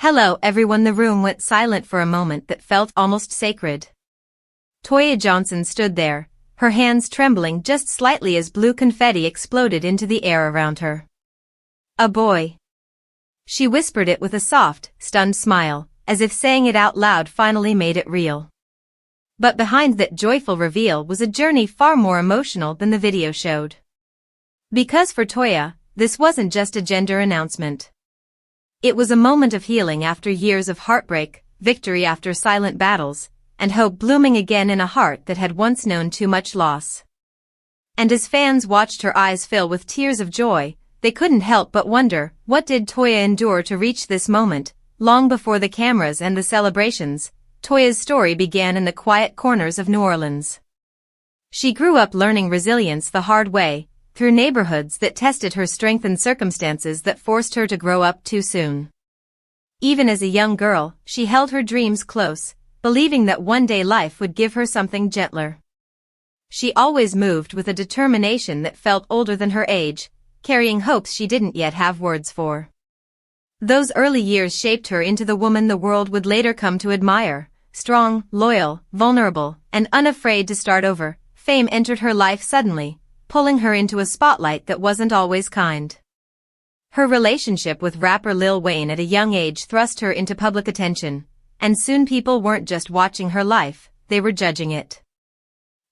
Hello everyone. The room went silent for a moment that felt almost sacred. Toya Johnson stood there, her hands trembling just slightly as blue confetti exploded into the air around her. A boy. She whispered it with a soft, stunned smile, as if saying it out loud finally made it real. But behind that joyful reveal was a journey far more emotional than the video showed. Because for Toya, this wasn't just a gender announcement. It was a moment of healing after years of heartbreak, victory after silent battles, and hope blooming again in a heart that had once known too much loss. And as fans watched her eyes fill with tears of joy, they couldn't help but wonder, what did Toya endure to reach this moment? Long before the cameras and the celebrations, Toya's story began in the quiet corners of New Orleans. She grew up learning resilience the hard way, through neighborhoods that tested her strength and circumstances that forced her to grow up too soon. Even as a young girl, she held her dreams close, believing that one day life would give her something gentler. She always moved with a determination that felt older than her age, carrying hopes she didn't yet have words for. Those early years shaped her into the woman the world would later come to admire, strong, loyal, vulnerable, and unafraid to start over. Fame entered her life suddenly, pulling her into a spotlight that wasn't always kind. Her relationship with rapper Lil Wayne at a young age thrust her into public attention, and soon people weren't just watching her life, they were judging it.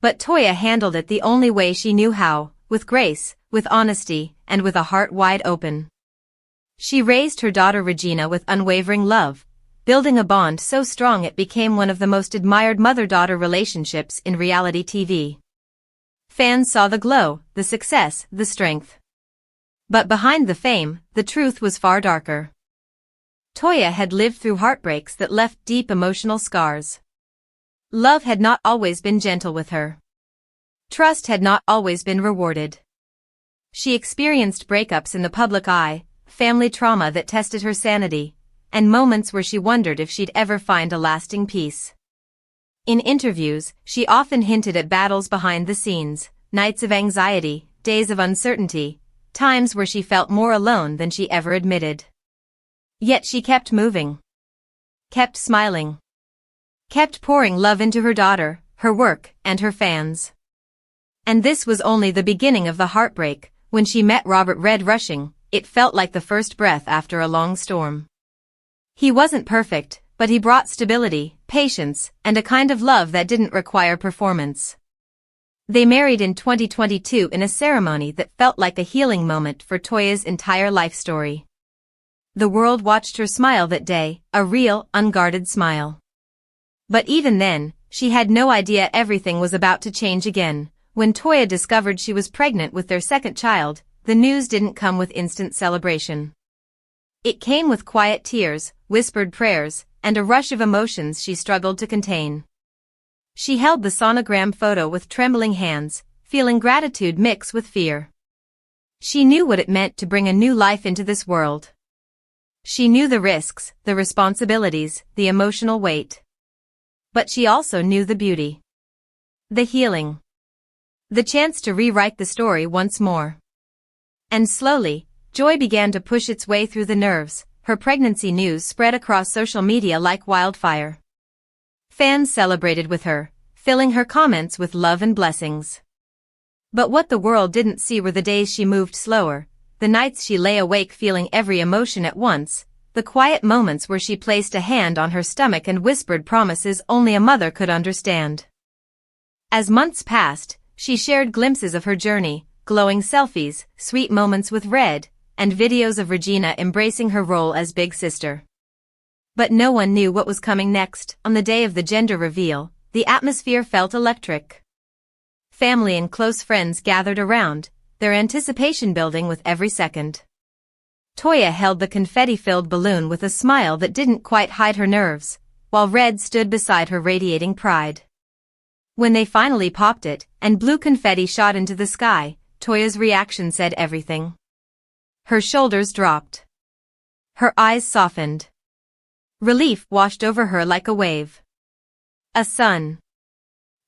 But Toya handled it the only way she knew how, with grace, with honesty, and with a heart wide open. She raised her daughter Regina with unwavering love, building a bond so strong it became one of the most admired mother-daughter relationships in reality TV. Fans saw the glow, the success, the strength. But behind the fame, the truth was far darker. Toya had lived through heartbreaks that left deep emotional scars. Love had not always been gentle with her. Trust had not always been rewarded. She experienced breakups in the public eye, family trauma that tested her sanity, and moments where she wondered if she'd ever find a lasting peace. In interviews, she often hinted at battles behind the scenes, nights of anxiety, days of uncertainty, times where she felt more alone than she ever admitted. Yet she kept moving. Kept smiling. Kept pouring love into her daughter, her work, and her fans. And this was only the beginning of the heartbreak. When she met Robert Red Rushing, it felt like the first breath after a long storm. He wasn't perfect, but he brought stability, patience, and a kind of love that didn't require performance. They married in 2022 in a ceremony that felt like a healing moment for Toya's entire life story. The world watched her smile that day, a real, unguarded smile. But even then, she had no idea everything was about to change again. When Toya discovered she was pregnant with their second child, the news didn't come with instant celebration. It came with quiet tears, whispered prayers, and a rush of emotions she struggled to contain. She held the sonogram photo with trembling hands, feeling gratitude mix with fear. She knew what it meant to bring a new life into this world. She knew the risks, the responsibilities, the emotional weight. But she also knew the beauty. The healing. The chance to rewrite the story once more. And slowly, joy began to push its way through the nerves. Her pregnancy news spread across social media like wildfire. Fans celebrated with her, filling her comments with love and blessings. But what the world didn't see were the days she moved slower, the nights she lay awake feeling every emotion at once, the quiet moments where she placed a hand on her stomach and whispered promises only a mother could understand. As months passed, she shared glimpses of her journey, glowing selfies, sweet moments with Red, and videos of Regina embracing her role as big sister. But no one knew what was coming next. On the day of the gender reveal, the atmosphere felt electric. Family and close friends gathered around, their anticipation building with every second. Toya held the confetti-filled balloon with a smile that didn't quite hide her nerves, while Red stood beside her radiating pride. When they finally popped it, and blue confetti shot into the sky, Toya's reaction said everything. Her shoulders dropped. Her eyes softened. Relief washed over her like a wave. A sun.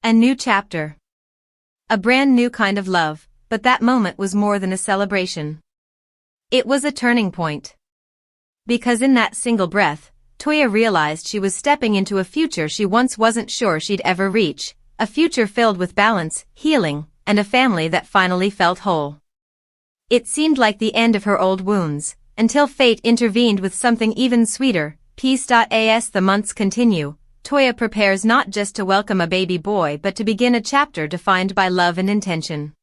A new chapter. A brand new kind of love, but that moment was more than a celebration. It was a turning point. Because in that single breath, Toya realized she was stepping into a future she once wasn't sure she'd ever reach, a future filled with balance, healing, and a family that finally felt whole. It seemed like the end of her old wounds, until fate intervened with something even sweeter. Peace. The months continue. Toya prepares not just to welcome a baby boy but to begin a chapter defined by love and intention.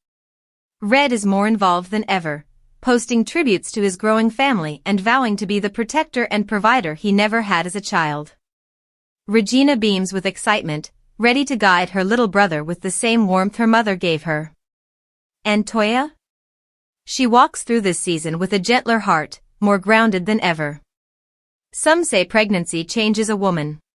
Red is more involved than ever, posting tributes to his growing family and vowing to be the protector and provider he never had as a child. Regina beams with excitement, ready to guide her little brother with the same warmth her mother gave her. And Toya? She walks through this season with a gentler heart, more grounded than ever. Some say pregnancy changes a woman.